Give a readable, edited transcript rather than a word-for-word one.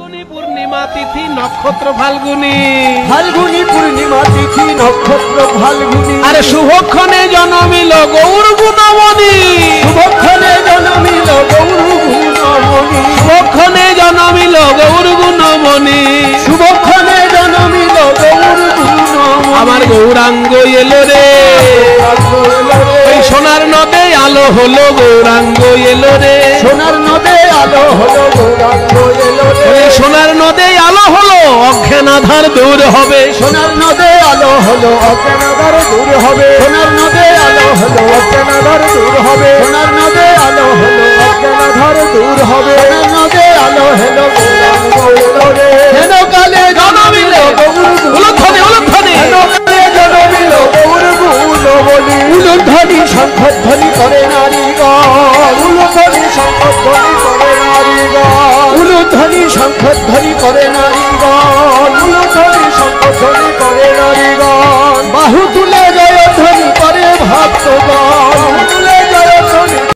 ফাল্গুনী পূর্ণিমা তিথি নক্ষত্র ফাল্গুনী, ফাল্গুনী পূর্ণিমা তিথি নক্ষত্র ফাল্গুনী। আরে শুভক্ষণে জন্মিল গৌর গুণমণি, শুভক্ষণে জন্মিল গৌর গুণমণি, শুভক্ষণে জন্মিল গৌর গুণমণি, শুভক্ষণে জন্মিল গৌর গুণমণি। আমার গৌরাঙ্গ এলো রে, ওই সোনার নদে আলো হলো গৌরাঙ্গ এলো রে, সোনার নদে আলো হলো গৌরাঙ্গ এলো রে, সোনার নদে আলো হলো অজ্ঞান আধার দূর হবে, সোনার নদে আলো হলো অজ্ঞান আধার দূর হবে, সোনার নদে আলো হলো অজ্ঞান আধার দূর হবে, সোনার নদে আলো হলো অজ্ঞান আধার দূর হবে, সোনার নদে আলো হলো গৌরাঙ্গ এলো রে। হেন কালে জন্মিল গৌর উলুধ্বনি উলুধ্বনি, হেন কালে জন্মিল গৌর গুণমণি। উলুধ্বনি শঙ্খধ্বনি করে নারীগণ, উলুধ্বনি শঙ্খধ্বনি করে নারীগণ, উলুধ্বনি শঙ্খধ্বনি করে নারীগণ, উলুধ্বনি শঙ্খধ্বনি করে নারীগণ। বাহু তুলে জয়ধ্বনি করে ভক্তগণ,